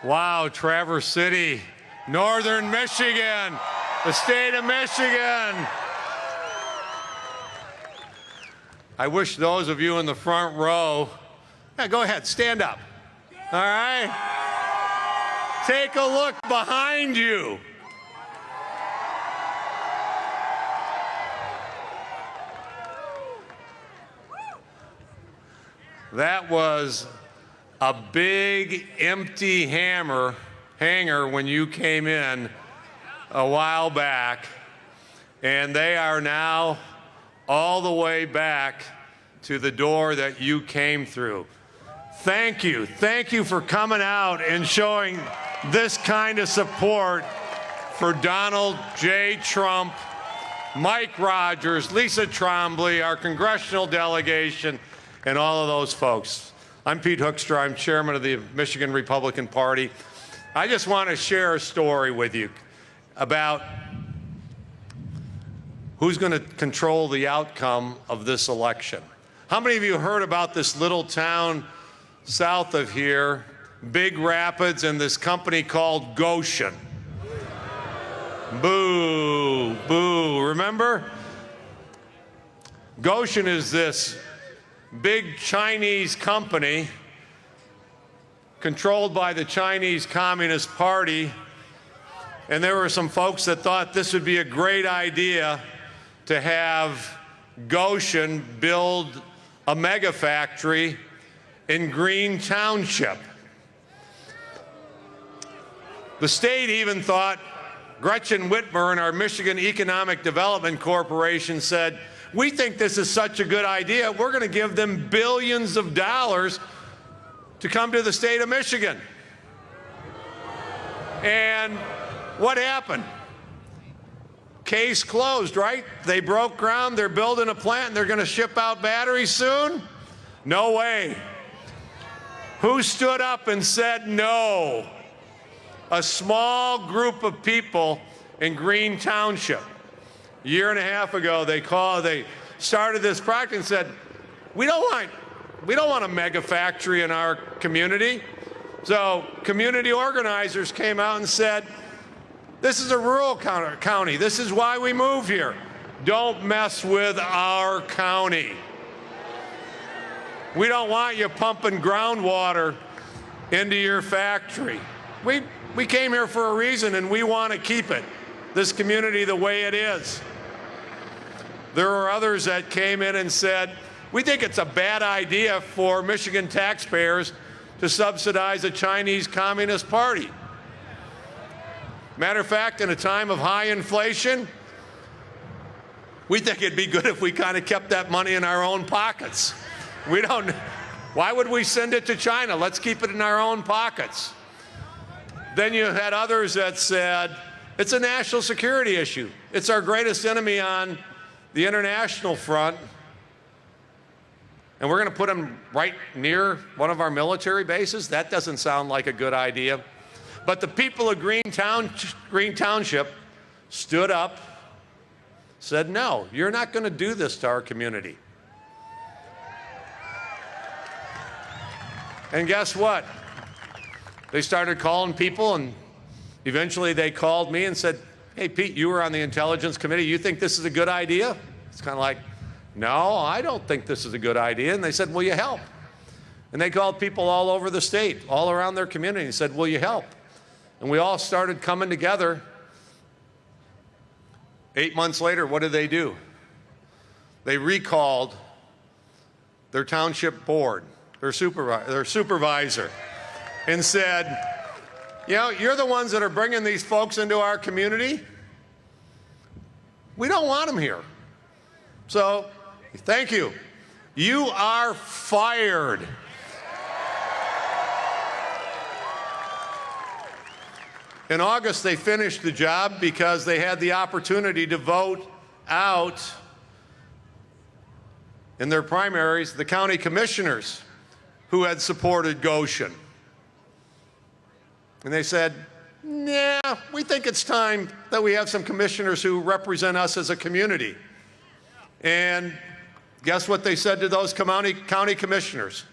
Wow, Traverse City, Northern Michigan, the state of Michigan. I wish those of you in the front row, yeah, go ahead, stand up. All right? Take a look behind you. That was a big empty hanger when you came in a while back, and they are now all the way back to the door that you came through. Thank you. Thank you for coming out and showing this kind of support for Donald J. Trump, Mike Rogers, Lisa Trombley, our congressional delegation, and all of those folks. I'm Pete Hoekstra. I'm chairman of the Michigan Republican Party. I just want to share a story with you about who's going to control the outcome of this election. How many of you heard about this little town south of here, Big Rapids, and this company called Goshen? Boo, boo. Remember? Goshen is this big Chinese company controlled by the Chinese Communist Party, and there were some folks that thought this would be a great idea to have Goshen build a mega factory in Green Township. The state even thought, Gretchen Whitmer and our Michigan Economic Development Corporation said, we think this is such a good idea, we're going to give them billions of dollars to come to the state of Michigan. And what happened? Case closed, right? They broke ground, they're building a plant, and they're going to ship out batteries soon? No way. Who stood up and said no? A small group of people in Green Township. A year and a half ago, they started this project and said, we don't want a mega factory in our community. So community organizers came out and said, this is a rural county. This is why we moved here. Don't mess with our county. We don't want you pumping groundwater into your factory. We came here for a reason, and we want to keep it, this community, the way it is. There were others that came in and said, we think it's a bad idea for Michigan taxpayers to subsidize a Chinese Communist Party. Matter of fact, in a time of high inflation, we think it'd be good if we kind of kept that money in our own pockets. Why would we send it to China? Let's keep it in our own pockets. Then you had others that said, it's a national security issue. It's our greatest enemy on the international front, and we're going to put them right near one of our military bases? That doesn't sound like a good idea. But the people of Green Township stood up, said, no, you're not going to do this to our community. And guess what? They started calling people, and eventually they called me and said, hey, Pete, you were on the Intelligence Committee. You think this is a good idea? It's kind of like, no, I don't think this is a good idea. And they said, will you help? And they called people all over the state, all around their community, and said, will you help? And we all started coming together. 8 months later, what did they do? They recalled their township board, their supervisor, and said, you know, you're the ones that are bringing these folks into our community. We don't want them here. So, thank you. You are fired. In August, they finished the job because they had the opportunity to vote out in their primaries the county commissioners who had supported Goshen. And they said, nah, we think it's time that we have some commissioners who represent us as a community. And guess what they said to those county commissioners?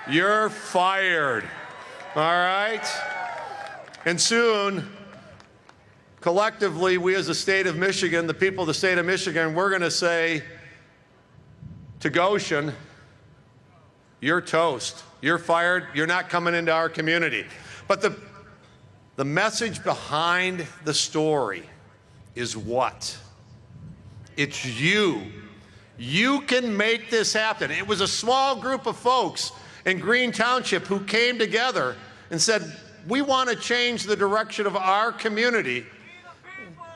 You're fired. All right? And soon, collectively, we as the state of Michigan, the people of the state of Michigan, we're going to say to Goshen, you're toast. You're fired. You're not coming into our community. But the message behind the story is what? It's you. You can make this happen. It was a small group of folks in Green Township who came together and said, we want to change the direction of our community.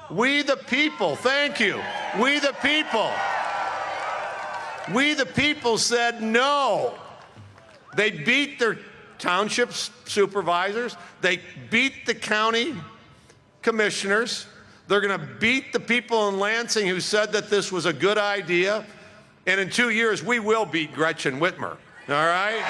We the people, thank you. We the people. We the people said no. They beat their township supervisors. They beat the county commissioners. They're going to beat the people in Lansing who said that this was a good idea. And in 2 years, we will beat Gretchen Whitmer, all right?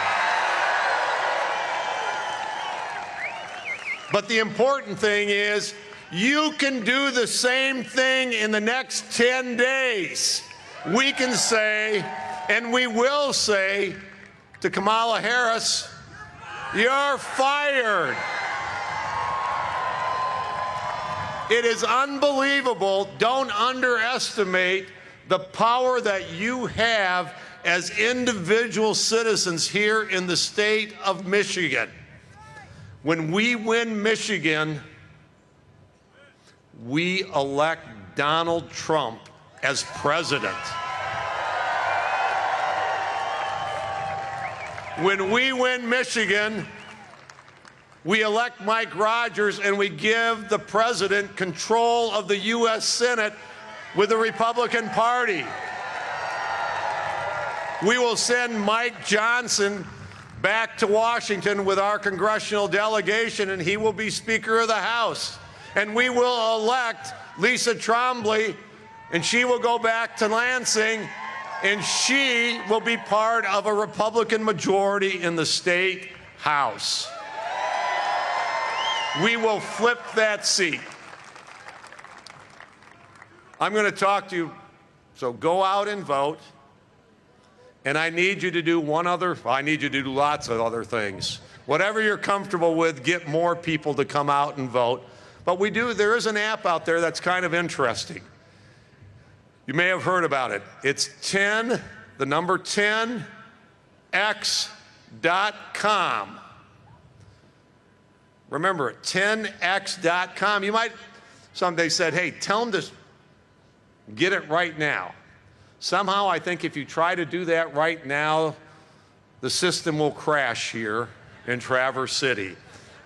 But the important thing is you can do the same thing in the next 10 days. We can say, and we will say to Kamala Harris, you're fired. It is unbelievable. Don't underestimate the power that you have as individual citizens here in the state of Michigan. When we win Michigan, we elect Donald Trump as president. When we win Michigan, we elect Mike Rogers and we give the president control of the U.S. Senate with the Republican Party. We will send Mike Johnson back to Washington with our congressional delegation, and he will be Speaker of the House. And we will elect Lisa Trombley, and she will go back to Lansing, and she will be part of a Republican majority in the state House. We will flip that seat. I'm going to talk to you, so go out and vote. And I need you to do I need you to do lots of other things. Whatever you're comfortable with, get more people to come out and vote. But there is an app out there that's kind of interesting. You may have heard about it. It's 10x.com. Remember it, 10x.com. You might someday said, hey, tell them to get it right now. Somehow I think if you try to do that right now, the system will crash here in Traverse City.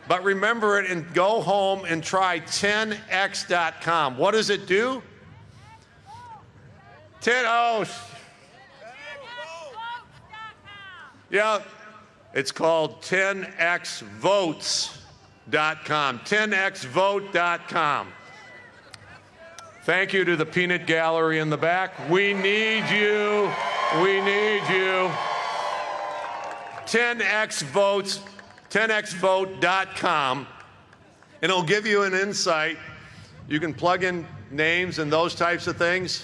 But remember it and go home and try 10x.com. What does it do? Yeah, it's called 10xvotes.com. 10xvote.com. Thank you to the peanut gallery in the back. We need you. We need you. 10xvotes, 10xvote.com, and it'll give you an insight. You can plug in names and those types of things,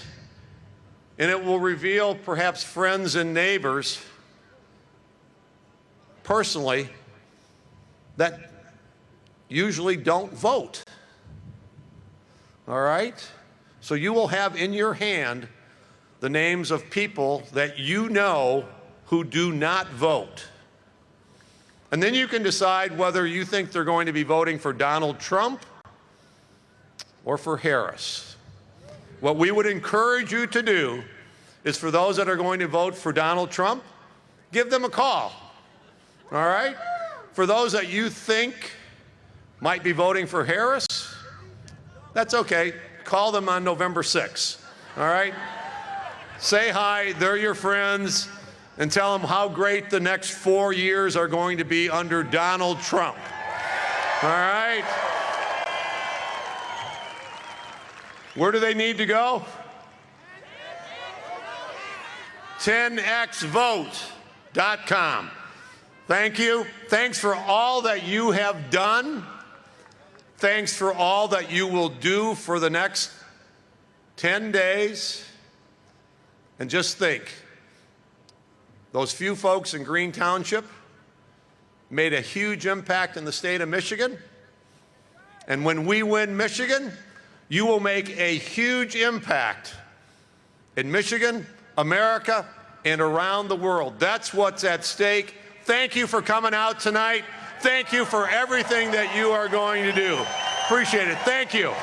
and it will reveal perhaps friends and neighbors personally that usually don't vote. All right? So you will have in your hand the names of people that you know who do not vote. And then you can decide whether you think they're going to be voting for Donald Trump or for Harris. What we would encourage you to do is for those that are going to vote for Donald Trump, give them a call. All right? For those that you think might be voting for Harris, that's okay. Call them on November 6th, all right? Say hi, they're your friends, and tell them how great the next 4 years are going to be under Donald Trump, all right? Where do they need to go? 10xvote.com. Thank you. Thanks for all that you have done. Thanks for all that you will do for the next 10 days. And just think, those few folks in Green Township made a huge impact in the state of Michigan. And when we win Michigan, you will make a huge impact in Michigan, America, and around the world. That's what's at stake. Thank you for coming out tonight. Thank you for everything that you are going to do. Appreciate it. Thank you.